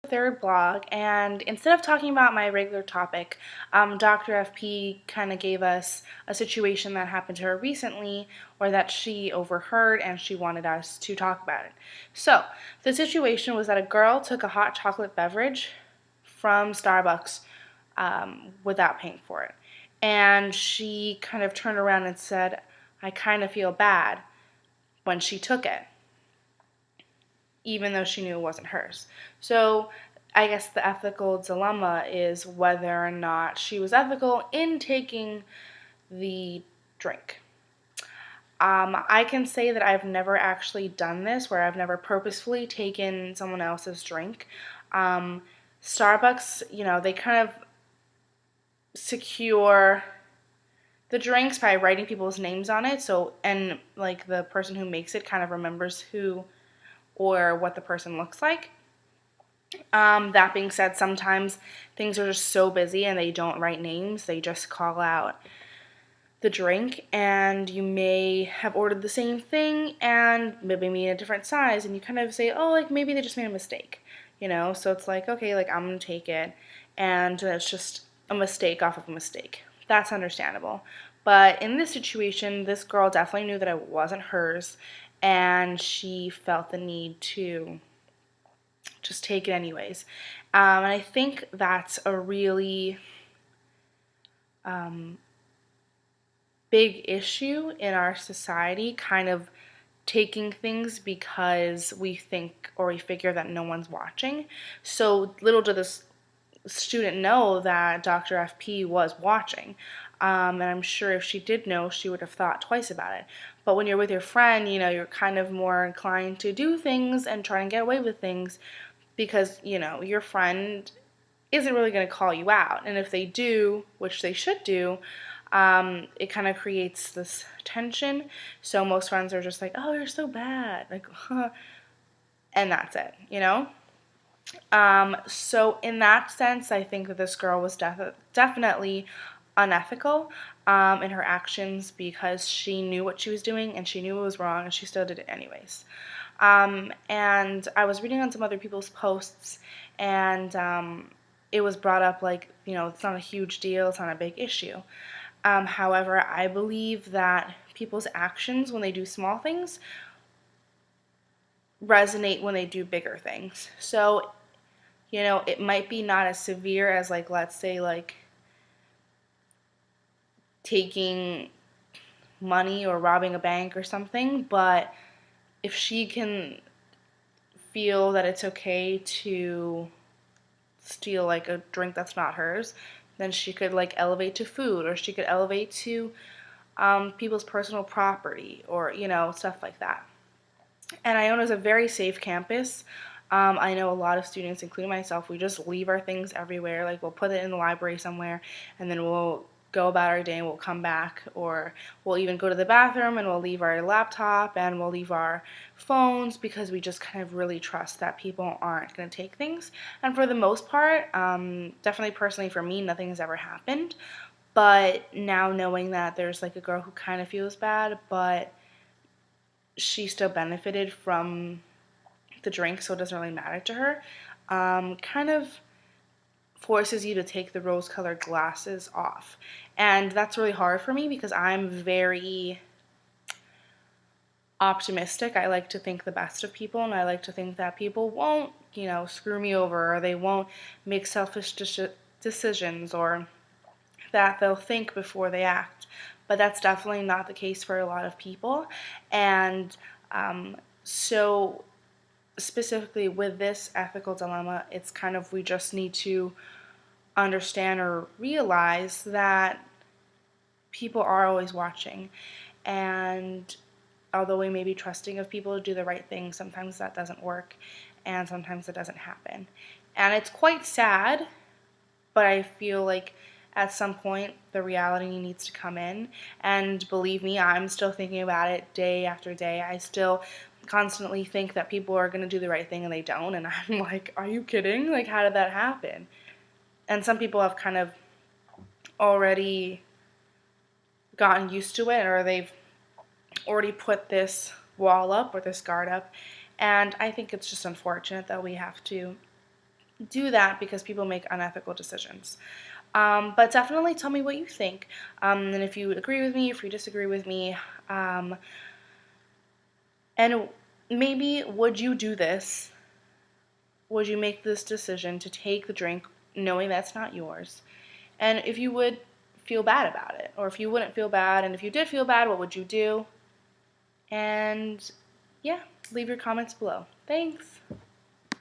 Third blog, and instead of talking about my regular topic, Dr. FP kind of gave us a situation that happened to her recently, or that she overheard, and she wanted us to talk about it. So, the situation was that a girl took a hot chocolate beverage from Starbucks without paying for it, and she kind of turned around and said, "I kind of feel bad," when she took it, even though she knew it wasn't hers. So I guess the ethical dilemma is whether or not she was ethical in taking the drink. I can say that I've never actually done this, where I've never purposefully taken someone else's drink. Um, Starbucks, they kind of secure the drinks by writing people's names on it. So, and like the person who makes it kind of remembers who or what the person looks like. That being said, sometimes things are just so busy and they don't write names, they just call out the drink, and you may have ordered the same thing and maybe in a different size, and you kind of say, oh, like maybe they just made a mistake, So it's like, okay, like I'm gonna take it, and it's just a mistake off of a mistake. That's understandable. But in this situation, this girl definitely knew that it wasn't hers, and she felt the need to just take it anyways. And I think that's a really um, big issue in our society, kind of taking things because we think or we figure that no one's watching. So little did this student know that Dr. FP was watching. And I'm sure if she did know, she would have thought twice about it. But when you're with your friend, you're kind of more inclined to do things and try and get away with things because, your friend isn't really going to call you out. And if they do, which they should do, it kind of creates this tension. So most friends are just like, oh, you're so bad. Like, and that's it. So in that sense, I think that this girl was definitely unethical in her actions because she knew what she was doing and she knew it was wrong and she still did it anyways. And I was reading on some other people's posts, and it was brought up like, it's not a huge deal, it's not a big issue. However, I believe that people's actions when they do small things resonate when they do bigger things. So, it might be not as severe as, like, let's say, like, taking money or robbing a bank or something, but if she can feel that it's okay to steal like a drink that's not hers, then she could like elevate to food, or she could elevate to people's personal property, or stuff like that. And Iona is a very safe campus. I know a lot of students, including myself, we just leave our things everywhere. Like we'll put it in the library somewhere, and then we'll go about our day and we'll come back, or we'll even go to the bathroom and we'll leave our laptop and we'll leave our phones because we just kind of really trust that people aren't going to take things. And for the most part, definitely personally for me, nothing has ever happened. But now knowing that there's like a girl who kind of feels bad, but she still benefited from the drink, so it doesn't really matter to her, kind of forces you to take the rose colored glasses off. And that's really hard for me because I'm very optimistic. I like to think the best of people, and I like to think that people won't, screw me over, or they won't make selfish decisions, or that they'll think before they act. But that's definitely not the case for a lot of people. And so specifically with this ethical dilemma, it's kind of we just need to understand or realize that people are always watching. And although we may be trusting of people to do the right thing, sometimes that doesn't work and sometimes it doesn't happen. And it's quite sad, but I feel like at some point the reality needs to come in. And believe me, I'm still thinking about it day after day. I still constantly think that people are going to do the right thing and they don't, and I'm like, are you kidding? Like, how did that happen? And some people have kind of already gotten used to it, or they've already put this wall up or this guard up, and I think it's just unfortunate that we have to do that because people make unethical decisions. But definitely tell me what you think. And if you agree with me, if you disagree with me. And maybe would you do this? Would you make this decision to take the drink knowing that's not yours? And if you would feel bad about it, or if you wouldn't feel bad, and if you did feel bad, what would you do? And yeah, leave your comments below. Thanks.